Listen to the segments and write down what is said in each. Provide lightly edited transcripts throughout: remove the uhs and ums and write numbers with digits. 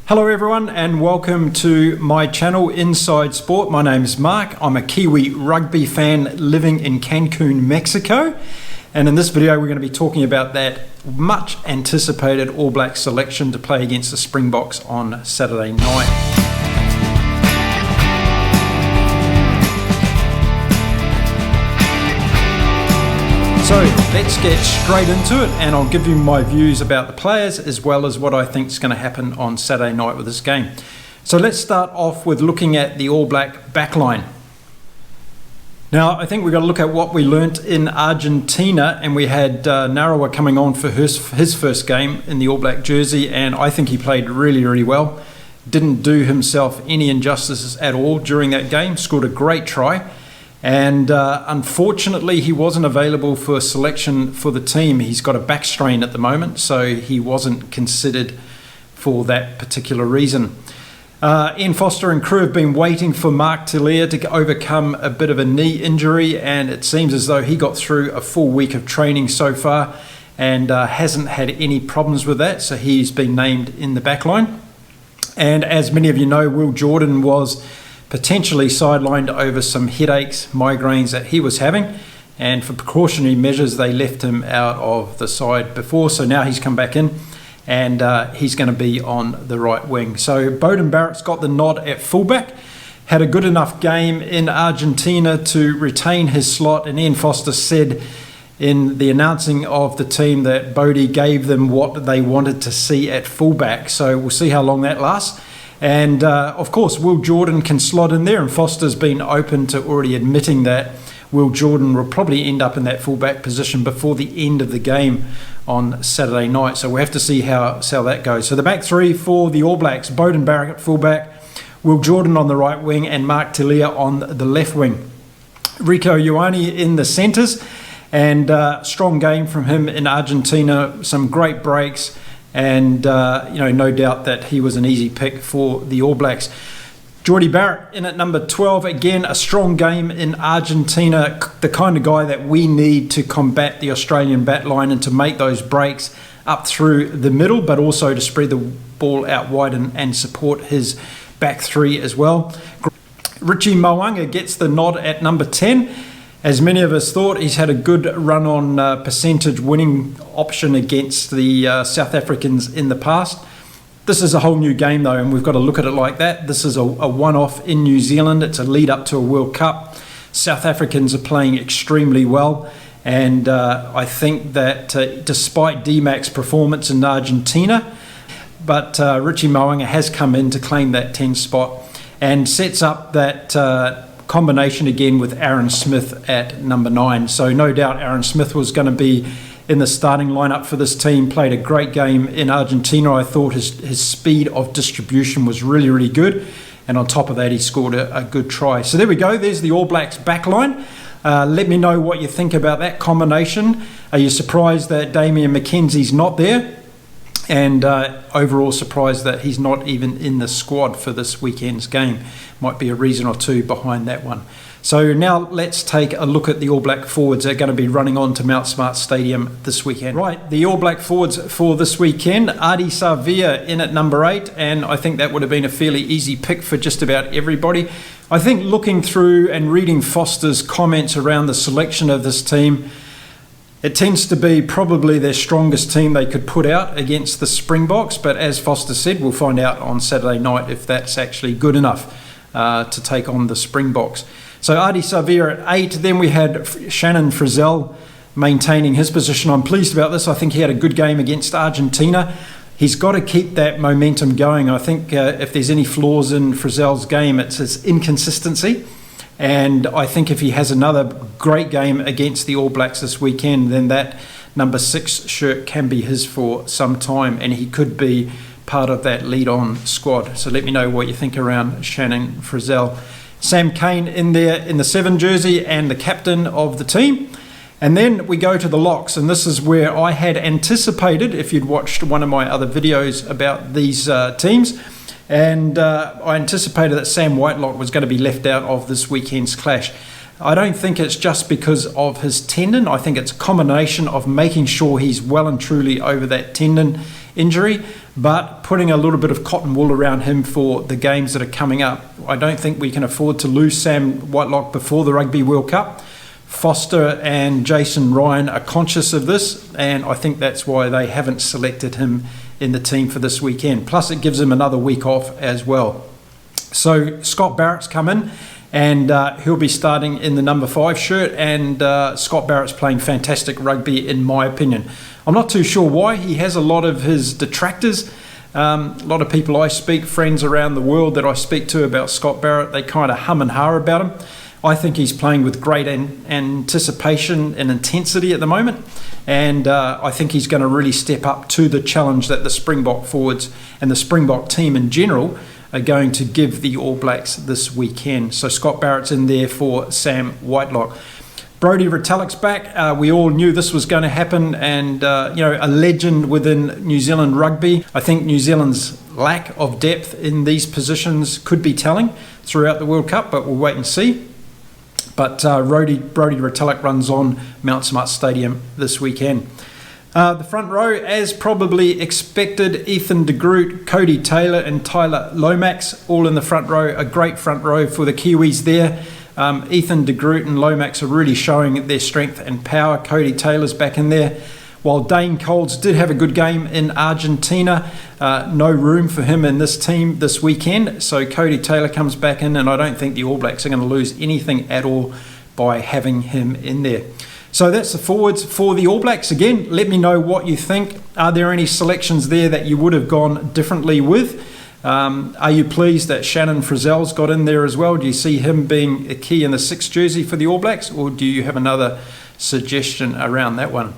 Hello everyone and welcome to my channel Inside Sport. My name is Mark. I'm a Kiwi rugby fan living in Cancun, Mexico. And in this video we're going to be talking about that much anticipated All Black selection to play against the Springboks on Saturday night. So let's get straight into it and I'll give you my views about the players as well as what I think is going to happen on Saturday night with this game. So let's start off with looking at the All Black backline. Now I think we've got to look at what we learnt in Argentina, and we had Narawa coming on for his first game in the All Black jersey, and I think he played really well. Didn't do himself any injustices at all during that game, scored a great try. And unfortunately, he wasn't available for selection for the team. He's got a back strain at the moment, so he wasn't considered for that particular reason. Ian Foster and crew have been waiting for Mark Philpott to overcome a bit of a knee injury, and it seems as though he got through a full week of training so far and hasn't had any problems with that, so he's been named in the back line. And as many of you know, Will Jordan was potentially sidelined over some headaches, migraines that he was having, and for precautionary measures they left him out of the side before, so now he's come back in and he's going to be on the right wing. So Beauden Barrett's got the nod at fullback, had a good enough game in Argentina to retain his slot, and Ian Foster said in the announcing of the team that Bodie gave them what they wanted to see at fullback, so we'll see how long that lasts. And of course, Will Jordan can slot in there, and Foster's been open to already admitting that Will Jordan will probably end up in that fullback position before the end of the game on Saturday night. So we'll have to see how that goes. So the back three for the All Blacks: Beauden Barrett at fullback, Will Jordan on the right wing, and Mark Philpott on the left wing. Rieko Ioane in the centres, and strong game from him in Argentina. Some great breaks. And no doubt that he was an easy pick for the All Blacks. Jordie Barrett in at number 12, again a strong game in Argentina, the kind of guy that we need to combat the Australian back line and to make those breaks up through the middle, but also to spread the ball out wide and support his back three as well. Richie Mo'unga gets the nod at number 10. As many of us thought, he's had a good run on percentage winning option against the South Africans in the past. This is a whole new game though, and we've got to look at it like that. This is a one-off in New Zealand. It's a lead up to a World Cup. South Africans are playing extremely well, and I think that despite D-Mac's performance in Argentina, but Richie Mo'unga has come in to claim that 10 spot and sets up that combination again with Aaron Smith at number 9. So no doubt Aaron Smith was going to be in the starting lineup for this team. Played a great game in Argentina. I thought his speed of distribution was really good, and on top of that he scored a good try. So there we go, there's the All Blacks backline. Let me know what you think about that combination. Are you surprised that Damian McKenzie's not there? And overall surprised that he's not even in the squad for this weekend's game. Might be a reason or two behind that one. So now let's take a look at the All Black forwards that are going to be running on to Mount Smart Stadium this weekend. Right, the All Black forwards for this weekend: Ardie Savea in at number 8, and I think that would have been a fairly easy pick for just about everybody. I think looking through and reading Foster's comments around the selection of this team, it tends to be probably their strongest team they could put out against the Springboks, but as Foster said, we'll find out on Saturday night if that's actually good enough to take on the Springboks. So Ardie Savea at 8, then we had Shannon Frizzell maintaining his position. I'm pleased about this. I think he had a good game against Argentina. He's got to keep that momentum going. I think if there's any flaws in Frizzell's game, it's his inconsistency. And I think if he has another great game against the All Blacks this weekend, then that number 6 shirt can be his for some time, and he could be part of that lead-on squad. So let me know what you think around Shannon Frizzell. Sam Cane in there in the 7 jersey and the captain of the team. And then we go to the locks, and this is where I had anticipated, if you'd watched one of my other videos about these teams, and I anticipated that Sam Whitelock was going to be left out of this weekend's clash. I don't think it's just because of his tendon. I think it's a combination of making sure he's well and truly over that tendon injury. but putting a little bit of cotton wool around him for the games that are coming up. I don't think we can afford to lose Sam Whitelock before the Rugby World Cup. Foster and Jason Ryan are conscious of this, and I think that's why they haven't selected him in the team for this weekend. Plus, it gives him another week off as well. So Scott Barrett's come in, and he'll be starting in the number 5 shirt, and Scott Barrett's playing fantastic rugby in my opinion. I'm not too sure why. He has a lot of his detractors. A lot of people I speak, friends around the world that I speak to about Scott Barrett, they kind of hum and ha about him. I think he's playing with great anticipation and intensity at the moment, and I think he's going to really step up to the challenge that the Springbok forwards and the Springbok team in general are going to give the All Blacks this weekend. So Scott Barrett's in there for Sam Whitelock. Brodie Retallick's back. We all knew this was going to happen, and a legend within New Zealand rugby. I think New Zealand's lack of depth in these positions could be telling throughout the World Cup, but we'll wait and see. But Brodie Retallick runs on Mount Smart Stadium this weekend. The front row, as probably expected, Ethan de Groot, Cody Taylor and Tyler Lomax, all in the front row. A great front row for the Kiwis there. Ethan de Groot and Lomax are really showing their strength and power. Cody Taylor's back in there. While Dane Coles did have a good game in Argentina, no room for him in this team this weekend. So Cody Taylor comes back in, and I don't think the All Blacks are going to lose anything at all by having him in there. So that's the forwards for the All Blacks. Again, let me know what you think. Are there any selections there that you would have gone differently with? Are you pleased that Shannon Frizzell's got in there as well? Do you see him being a key in the 6th jersey for the All Blacks, or do you have another suggestion around that one?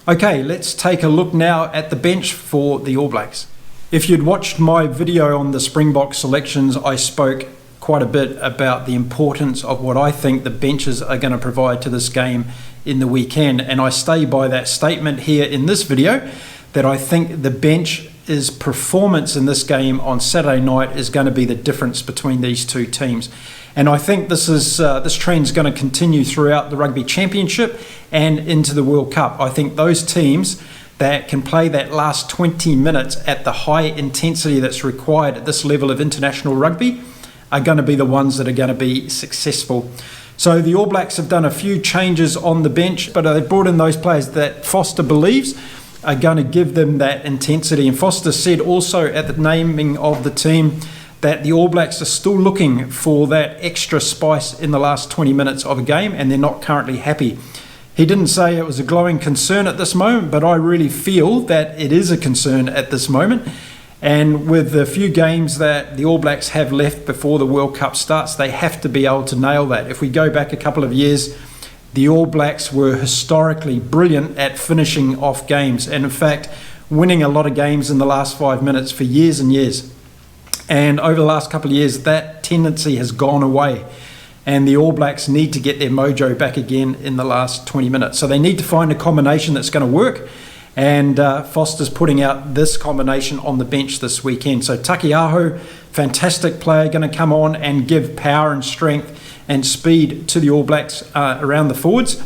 Okay, let's take a look now at the bench for the All Blacks. If you'd watched my video on the Springbok selections, I spoke quite a bit about the importance of what I think the benches are going to provide to this game in the weekend, and I stay by that statement here in this video that I think the bench is performance in this game on Saturday night is going to be the difference between these two teams. And I think this trend is going to continue throughout the Rugby Championship and into the World Cup. I think those teams that can play that last 20 minutes at the high intensity that's required at this level of international rugby are going to be the ones that are going to be successful. So the All Blacks have done a few changes on the bench, but they've brought in those players that Foster believes are going to give them that intensity. And Foster said also at the naming of the team that the All Blacks are still looking for that extra spice in the last 20 minutes of a game, and they're not currently happy. He didn't say it was a glowing concern at this moment, but I really feel that it is a concern at this moment. And with the few games that the All Blacks have left before the World Cup starts, they have to be able to nail that. If we go back a couple of years, the All Blacks were historically brilliant at finishing off games, and in fact winning a lot of games in the last 5 minutes for years and years. And over the last couple of years, that tendency has gone away, and the All Blacks need to get their mojo back again in the last 20 minutes. So they need to find a combination that's going to work, and Foster's putting out this combination on the bench this weekend. So Takiaho, fantastic player, going to come on and give power and strength and speed to the All Blacks around the forwards.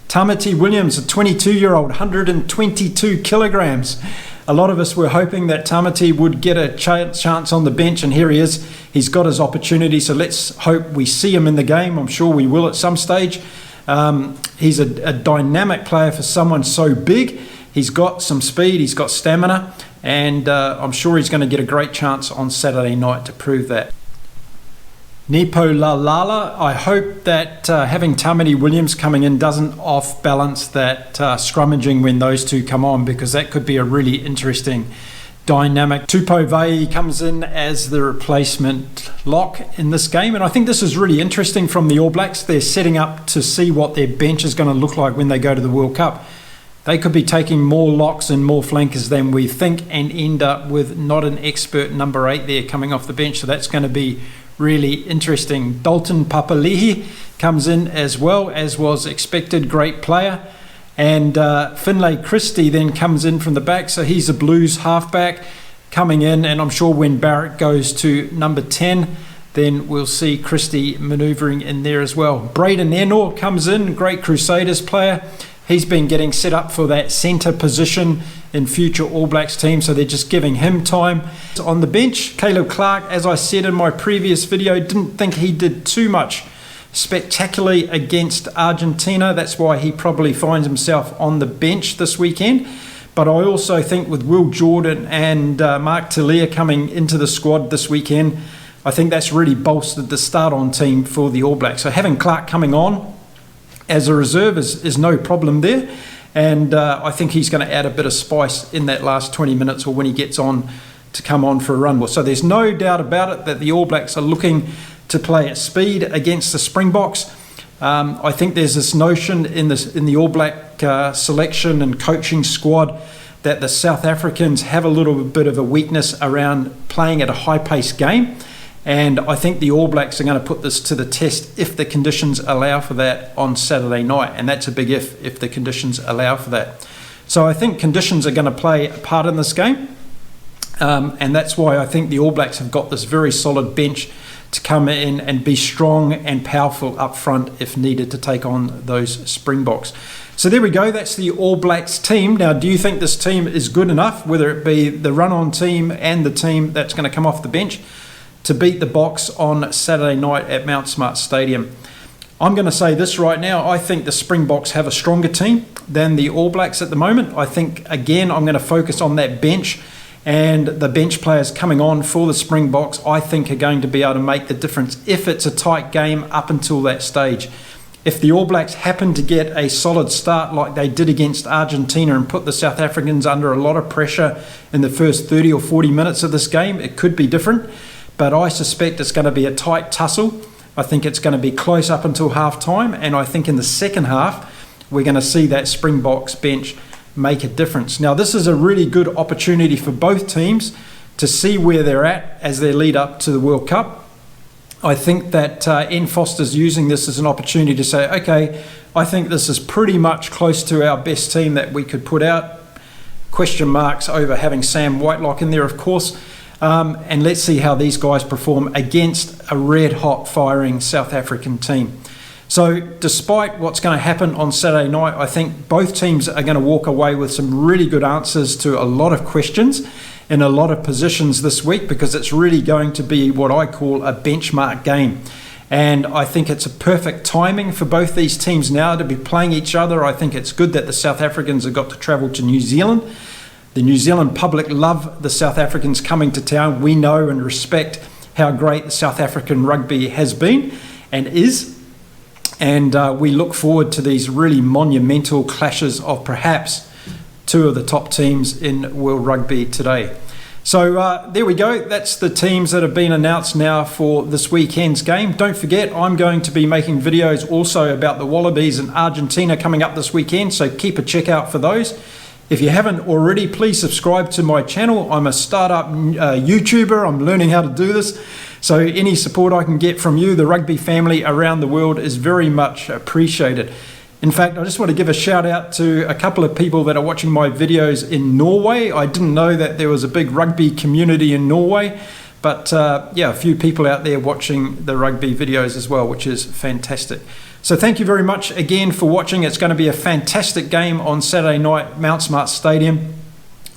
Tamati Williams, a 22-year-old, 122 kilograms. A lot of us were hoping that Tamati would get a chance on the bench, and here he is. He's got his opportunity, so let's hope we see him in the game. I'm sure we will at some stage. He's a dynamic player for someone so big. He's got some speed, he's got stamina, and I'm sure he's going to get a great chance on Saturday night to prove that. Nepo Lalala, I hope that having Tamati Williams coming in doesn't off-balance that scrummaging when those two come on, because that could be a really interesting dynamic. Tupou Vaa'i comes in as the replacement lock in this game, and I think this is really interesting from the All Blacks. They're setting up to see what their bench is going to look like when they go to the World Cup. They could be taking more locks and more flankers than we think and end up with not an expert number 8 there coming off the bench, so that's going to be really interesting. Dalton Papali'i comes in as well, as was expected, great player. And Finlay Christie then comes in from the back, so he's a Blues halfback coming in, and I'm sure when Barrett goes to number 10, then we'll see Christie manoeuvring in there as well. Braden Ennor comes in, great Crusaders player. He's been getting set up for that centre position in future All Blacks team, so they're just giving him time. On the bench, Caleb Clark, as I said in my previous video, didn't think he did too much spectacularly against Argentina. That's why he probably finds himself on the bench this weekend. But I also think with Will Jordan and Mark Talia coming into the squad this weekend, I think that's really bolstered the start-on team for the All Blacks. So having Clark coming on as a reserve is no problem there. And I think he's going to add a bit of spice in that last 20 minutes or when he gets on to come on for a run. So there's no doubt about it that the All Blacks are looking to play at speed against the Springboks. I think there's this notion in the All Black selection and coaching squad that the South Africans have a little bit of a weakness around playing at a high-paced game. And I think the All Blacks are going to put this to the test if the conditions allow for that on Saturday night. And that's a big if the conditions allow for that. So I think conditions are going to play a part in this game. And that's why I think the All Blacks have got this very solid bench to come in and be strong and powerful up front if needed to take on those Springboks. So there we go, that's the All Blacks team. Now, do you think this team is good enough, whether it be the run-on team and the team that's going to come off the bench, to beat the Boks on Saturday night at Mount Smart Stadium? I'm going to say this right now, I think the Springboks have a stronger team than the All Blacks at the moment. I think, again, I'm going to focus on that bench. And the bench players coming on for the Springboks, I think, are going to be able to make the difference if it's a tight game up until that stage. If the All Blacks happen to get a solid start like they did against Argentina and put the South Africans under a lot of pressure in the first 30 or 40 minutes of this game, it could be different. But I suspect it's going to be a tight tussle. I think it's going to be close up until half-time. And I think in the second half, we're going to see that Springboks bench make a difference. Now, this is a really good opportunity for both teams to see where they're at as they lead up to the World Cup. I think that N Foster's using this as an opportunity to say, okay, I think this is pretty much close to our best team that we could put out. Question marks over having Sam Whitelock in there, of course. And let's see how these guys perform against a red-hot firing South African team. So despite what's going to happen on Saturday night, I think both teams are going to walk away with some really good answers to a lot of questions in a lot of positions this week, because it's really going to be what I call a benchmark game. And I think it's a perfect timing for both these teams now to be playing each other. I think it's good that the South Africans have got to travel to New Zealand. The New Zealand public love the South Africans coming to town. We know and respect how great the South African rugby has been and is. And we look forward to these really monumental clashes of perhaps two of the top teams in World Rugby today. So there we go. That's the teams that have been announced now for this weekend's game. Don't forget, I'm going to be making videos also about the Wallabies and Argentina coming up this weekend, so keep a check out for those. If you haven't already, please subscribe to my channel. I'm a startup YouTuber. I'm learning how to do this. So any support I can get from you, the rugby family around the world, is very much appreciated. In fact, I just want to give a shout out to a couple of people that are watching my videos in Norway. I didn't know that there was a big rugby community in Norway, but yeah, a few people out there watching the rugby videos as well, which is fantastic. So thank you very much again for watching. It's going to be a fantastic game on Saturday night, Mount Smart Stadium.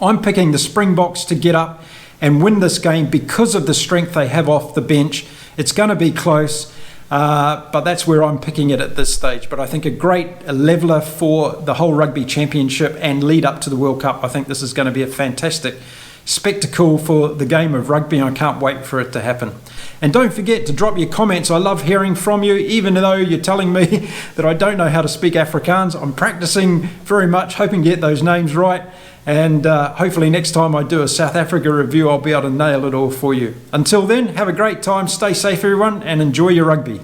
I'm picking the Springboks to get up and win this game because of the strength they have off the bench. It's going to be close, but that's where I'm picking it at this stage. But I think a great leveller for the whole Rugby Championship and lead up to the World Cup. I think this is going to be a fantastic spectacle for the game of rugby. I can't wait for it to happen. And don't forget to drop your comments. I love hearing from you, even though you're telling me that I don't know how to speak Afrikaans. I'm practicing very much, hoping to get those names right. And hopefully next time I do a South Africa review, I'll be able to nail it all for you. Until then, have a great time, stay safe everyone, and enjoy your rugby.